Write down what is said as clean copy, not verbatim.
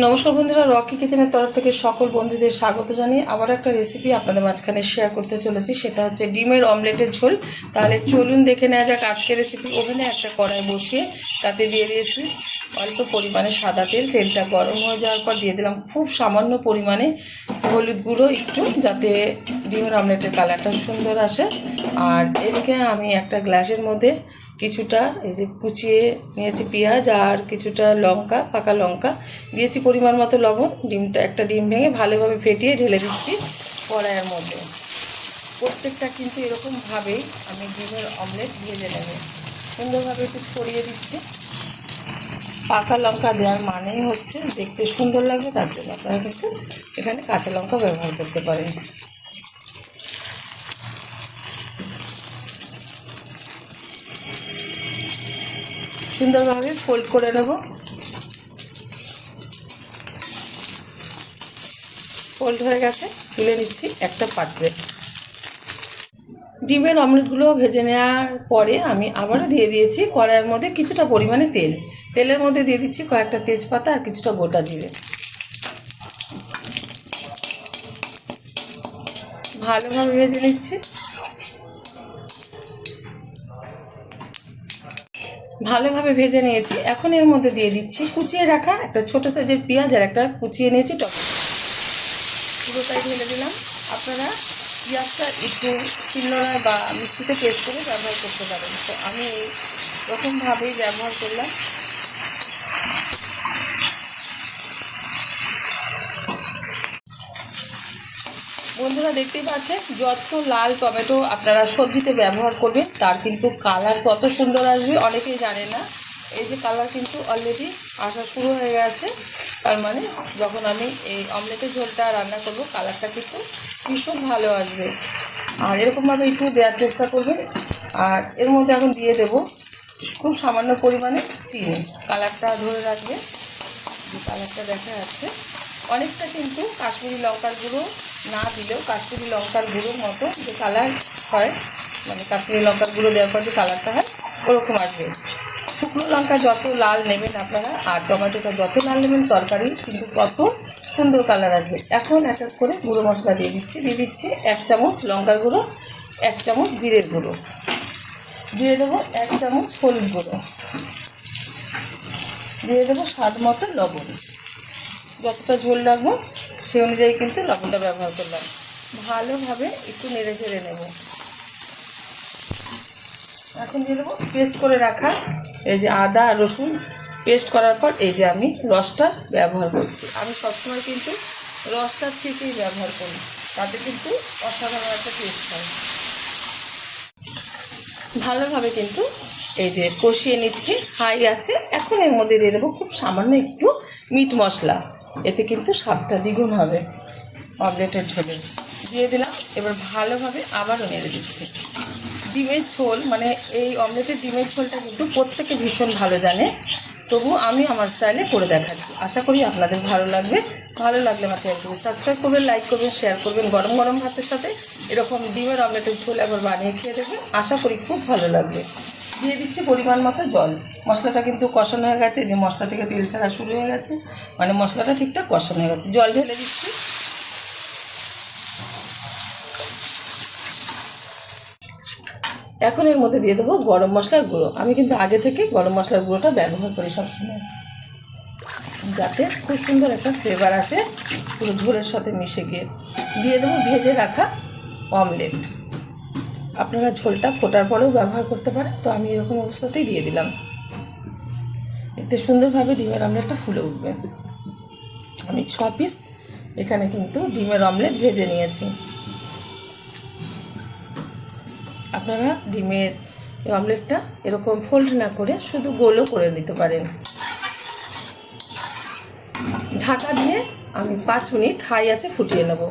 নমস্কার বন্ধুরা, রকি কিচেনের তরফ থেকে সকল বন্ধুদের স্বাগত জানিয়ে আবার একটা রেসিপি আপনাদের মাঝখানে শেয়ার করতে চলেছি। সেটা হচ্ছে ডিমের অমলেটের ঝোল। তাহলে চলুন দেখে নেওয়া যাক আজকের রেসিপি। ওভেনে একটা কড়াই বসিয়ে তাতে দিয়ে দিয়েছি অল্প পরিমাণে সাদা তেল। তেলটা গরম হয়ে যাওয়ার পর দিয়ে দিলাম খুব সামান্য পরিমাণে হলুদ গুঁড়ো একটু, যাতে ডিমের অমলেটের কালারটা সুন্দর আসে। আর এদিকে আমি একটা গ্লাসের মধ্যে কিছুটা এই যে কুচিয়ে নিয়েছি পেঁয়াজ আর কিছুটা লঙ্কা, পাকা লঙ্কা দিয়েছি, পরিমাণ মতো লবণ। একটা ডিম ভেঙে ভালোভাবে ফেটিয়ে ঢেলে দিচ্ছি কড়াইয়ের মধ্যে। প্রত্যেকটা কিন্তু এরকমভাবেই আমি ডিমের অমলেট ভেজে নেব। সুন্দরভাবে একটু ছড়িয়ে দিচ্ছি। পাকা লঙ্কা দেওয়ার মানেই হচ্ছে দেখতে সুন্দর লাগবে, তার জন্য আপনারা কিন্তু এখানে কাঁচা লঙ্কা ব্যবহার করতে পারেন। সুন্দরভাবে ফোল্ড করে নেব। ফোল্ড হয়ে গেছে, তুলে নিচ্ছি একটা পাত্রে। ডিমের অমলেটগুলো ভেজে নেওয়ার পরে আমি আবারও দিয়ে দিয়েছি কড়াইয়ের মধ্যে কিছুটা পরিমাণে তেল। তেলের মধ্যে দিয়ে দিচ্ছি কয়েকটা তেজপাতা আর কিছুটা গোটা জিরে। ভালোভাবে ভেজে নিচ্ছি। ভালোভাবে ভেজে নিয়েছি। এখন এর মধ্যে দিয়ে দিচ্ছি কুচিয়ে রাখা একটা ছোট সাইজের পেঁয়াজ আর একটা কুচিয়ে নিয়েছি টমেটো। পুরোটাই ঢেলে দিলাম। আপনারা পেঁয়াজটা একটু শিলনোড়ায় বা মিক্সিতে পেস্ট করে ব্যবহার করতে পারেন, তো আমি এরকমভাবেই ব্যবহার করলাম। বন্ধুরা দেখতেই পাচ্ছেন, যত লাল টমেটো আপনারা সবজিতে ব্যবহার করবেন তার কিন্তু কালার তত সুন্দর আসবে। অনেকেই জানে না, এই যে কালার কিন্তু অলরেডি আসা শুরু হয়ে গেছে। তার মানে যখন আমি এই অমলেটের ঝোলটা রান্না করব কালারটা কিন্তু ভীষণ ভালো আসবে। আর এরকমভাবে একটু দেওয়ার চেষ্টা করবেন। আর এর মধ্যে এখন দিয়ে দেব খুব সামান্য পরিমাণে চিনি, কালারটা ধরে রাখবে। কালারটা দেখা যাচ্ছে অনেকটা কিন্তু কাশ্মীরি লঙ্কার গুঁড়ো না দিলেও কাশ্মীরি লঙ্কার গুঁড়োর মতো যে কালার হয়, মানে কাশ্মীরি লঙ্কার গুঁড়ো দেওয়ার পর যে কালারটা হয় ওরকম আসবে। শুকনো লঙ্কা যত লাল নেবেন আপনারা আর টমেটোটা যত লাল নেবেন তরকারি কিন্তু তত সুন্দর কালার আসবে। এখন এক এক করে গুঁড়ো মশলা দিয়ে দিচ্ছি 1 চামচ লঙ্কার গুঁড়ো, 1 চামচ জিরের গুঁড়ো, দিয়ে দেবো 1 চামচ হলুদ গুঁড়ো, দিয়ে দেবো স্বাদ মতো লবণ। যতটা ঝোল রাখবো সেই অনুযায়ী কিন্তু লবণটা ব্যবহার করলাম। ভালোভাবে একটু নেড়ে ঝেড়ে নেব। এখন দিয়ে দেবো পেস্ট করে রাখা এই যে আদা আর রসুন পেস্ট করার পর এই যে আমি রসটা ব্যবহার করছি। আমি সবসময় কিন্তু রসটা থেকেই ব্যবহার করি, তাতে কিন্তু অসাধারণ একটা টেস্ট হয়। ভালোভাবে কিন্তু এই যে কষিয়ে নিচ্ছি, হাই আছে। এখন এর মধ্যে দিয়ে দেবো খুব সামান্য একটু মিট মশলা, এতে কিন্তু স্বাদটা দ্বিগুণ হবে অমলেটের ঝোলে। দিয়ে দিলাম। এবার ভালোভাবে আবারও নেড়ে দিচ্ছি। ডিমের ঝোল মানে এই অমলেটের ডিমের ঝোলটা কিন্তু প্রত্যেকে ভীষণ ভালো জানে, তবু আমি আমার স্টাইলে করে দেখাচ্ছি। আশা করি আপনাদের ভালো লাগবে। ভালো লাগলে আমার চ্যানেলটিকে সাবস্ক্রাইব করবেন, লাইক করবেন, শেয়ার করবেন। গরম গরম ভাতের সাথে এরকম ডিমের অমলেটের ঝোল একবার বানিয়ে খেয়ে দেখবেন, আশা করি খুব ভালো লাগবে। দিয়ে দিচ্ছি পরিমাণ মতো জল। মশলাটা কিন্তু কষানো হয়ে গেছে, যে মশলা থেকে তেল ছাড়া শুরু হয়ে গেছে, মানে মশলাটা ঠিকঠাক কষানো হয়ে গেছে। জল ঢেলে দিচ্ছি। এখন এর মধ্যে দিয়ে দেবো গরম মশলার গুঁড়ো। আমি কিন্তু আগে থেকে গরম মশলার গুঁড়োটা ব্যবহার করি সবসময়, যাতে খুব সুন্দর একটা ফ্লেভার আসে পুরো ঝোলের সাথে মিশে গিয়ে। দিয়ে দেবো ভেজে রাখা অমলেট। আপনারা ঝোলটা ফোটার পরেও ব্যবহার করতে পারেন, তো আমি এরকম অবস্থাতেই দিয়ে দিলাম। এতে সুন্দরভাবে ডিমের অমলেটটা ফুলে উঠবে। আমি 6 পিস এখানে কিন্তু ডিমের অমলেট ভেজে নিয়েছি। আপনারা ডিমের অমলেটটা এরকম ফোল্ড না করে শুধু গোলও করে নিতে পারেন। ঢাকা দিয়ে আমি 5 মিনিট হাই আছে ফুটিয়ে নেব।